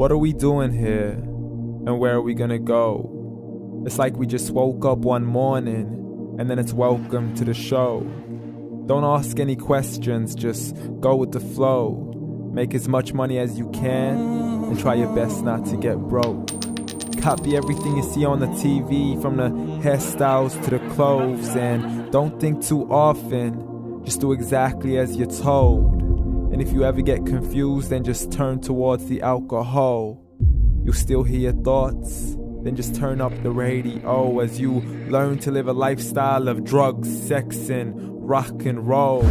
What are we doing here? And where are we gonna go? It's like we just woke up one morning and then it's welcome to the show. Don't ask any questions, just go with the flow. Make as much money as you can and try your best not to get broke. Copy everything you see on the TV, from the hairstyles to the clothes, and don't think too often, just do exactly as you're told. And if you ever get confused, then just turn towards the alcohol. You'll still hear your thoughts, then just turn up the radio as you learn to live a lifestyle of drugs, sex, and rock and roll.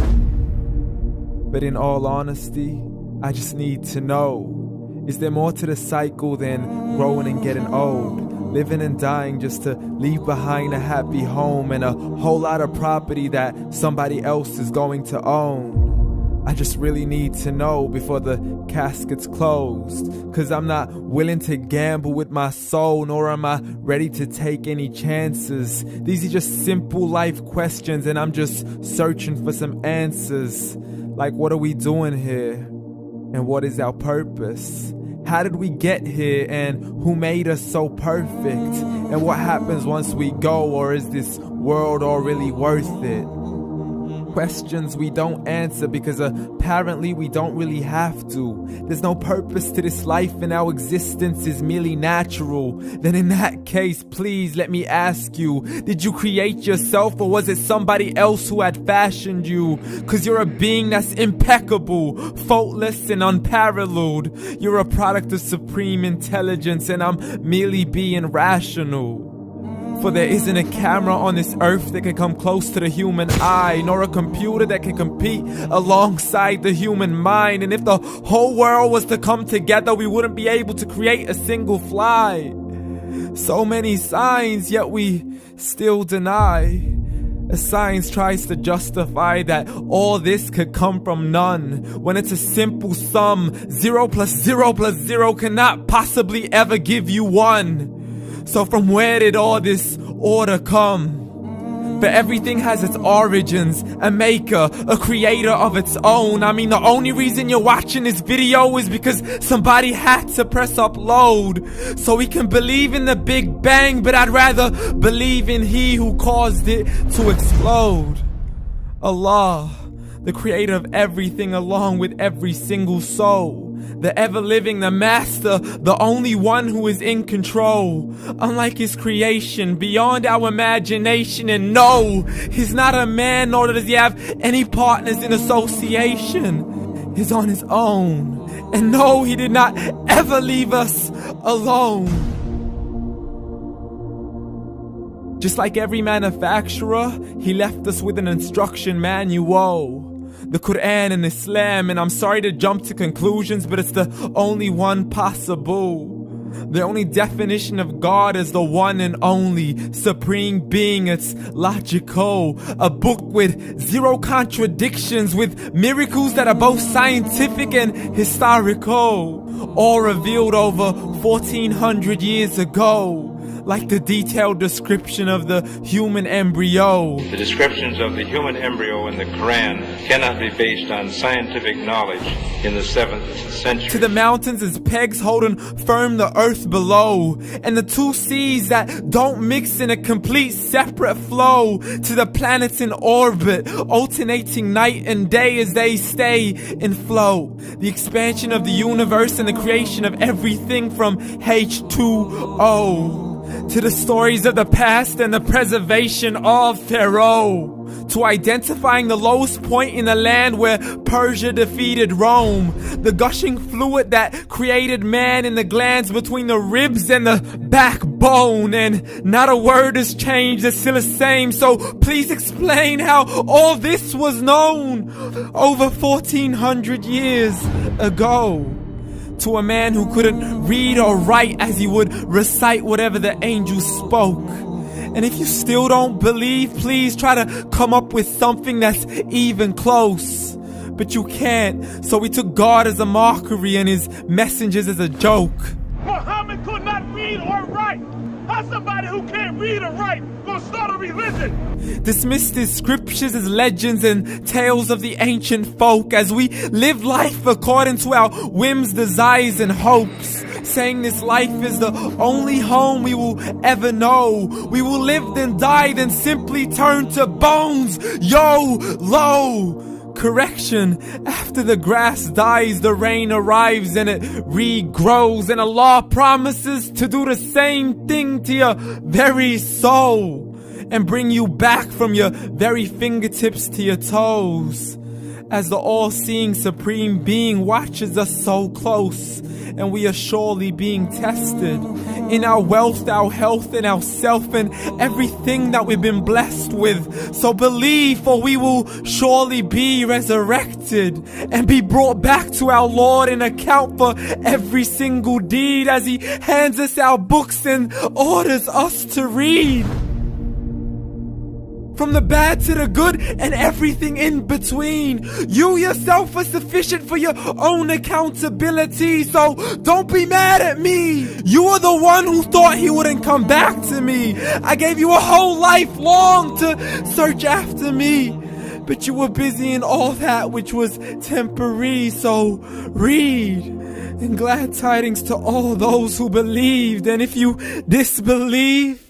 But in all honesty, I just need to know, is there more to the cycle than growing and getting old? Living and dying just to leave behind a happy home and a whole lot of property that somebody else is going to own. I just really need to know before the casket's closed, 'cause I'm not willing to gamble with my soul, nor am I ready to take any chances. These are just simple life questions and I'm just searching for some answers. Like, what are we doing here? And what is our purpose? How did we get here, and who made us so perfect? And what happens once we go, or is this world all really worth it? Questions we don't answer because apparently we don't really have to. There's no purpose to this life and our existence is merely natural. Then in that case, please let me ask you, did you create yourself, or was it somebody else who had fashioned you? 'Cause you're a being that's impeccable, faultless and unparalleled. You're a product of supreme intelligence and I'm merely being rational. For there isn't a camera on this earth that can come close to the human eye, nor a computer that can compete alongside the human mind. And if the whole world was to come together, we wouldn't be able to create a single fly. So many signs, yet we still deny. As science tries to justify that all this could come from none, when it's a simple sum. 0 plus 0 plus 0 cannot possibly ever give you 1. So from where did all this order come? But everything has its origins, a maker, a creator of its own. I mean, the only reason you're watching this video is because somebody had to press upload. So we can believe in the Big Bang, but I'd rather believe in He who caused it to explode. Allah, the creator of everything along with every single soul. The ever-living, the master, the only one who is in control. Unlike his creation, beyond our imagination. And no, he's not a man, nor does he have any partners in association. He's on his own. And no, he did not ever leave us alone. Just like every manufacturer, he left us with an instruction manual. The Quran and Islam, and I'm sorry to jump to conclusions, but it's the only one possible. The only definition of God is the one and only supreme being. It's logical, a book with 0 contradictions, with miracles that are both scientific and historical, all revealed over 1400 years ago. Like the detailed description of the human embryo. The descriptions of the human embryo in the Quran cannot be based on scientific knowledge in the 7th century. To the mountains as pegs holding firm the earth below, and the 2 seas that don't mix in a complete separate flow. To the planets in orbit, alternating night and day as they stay in flow. The expansion of the universe and the creation of everything from H2O. To the stories of the past and the preservation of Pharaoh. To identifying the lowest point in the land where Persia defeated Rome. The gushing fluid that created man in the glands between the ribs and the backbone. And not a word has changed, it's still the same. So please explain how all this was known over 1400 years ago. To a man who couldn't read or write as he would recite whatever the angels spoke. And if you still don't believe, please try to come up with something that's even close. But you can't, so we took God as a mockery and his messengers as a joke. Muhammad could not read or write. How's somebody who can't read or write gonna start a religion? Dismissed his scriptures as legends and tales of the ancient folk as we live life according to our whims, desires, and hopes. saying this life is the only home we will ever know. We will live then die, then simply turn to bones. YOLO! Correction, after the grass dies, the rain arrives and it regrows, and Allah promises to do the same thing to your very soul and bring you back from your very fingertips to your toes, as the all-seeing supreme being watches us so close, and we are surely being tested in our wealth, our health, and our self, and everything that we've been blessed with. So believe, for we will surely be resurrected and be brought back to our Lord and account for every single deed, as He hands us our books and orders us to read. From the bad to the good and everything in between. You yourself are sufficient for your own accountability, so don't be mad at me. You are the one who thought He wouldn't come back to me. I gave you a whole life long to search after me, but you were busy in all that which was temporary. So read, and glad tidings to all those who believed. And if you disbelieve,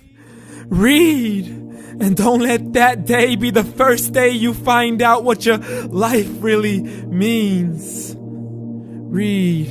read. And don't let that day be the first day you find out what your life really means. Read.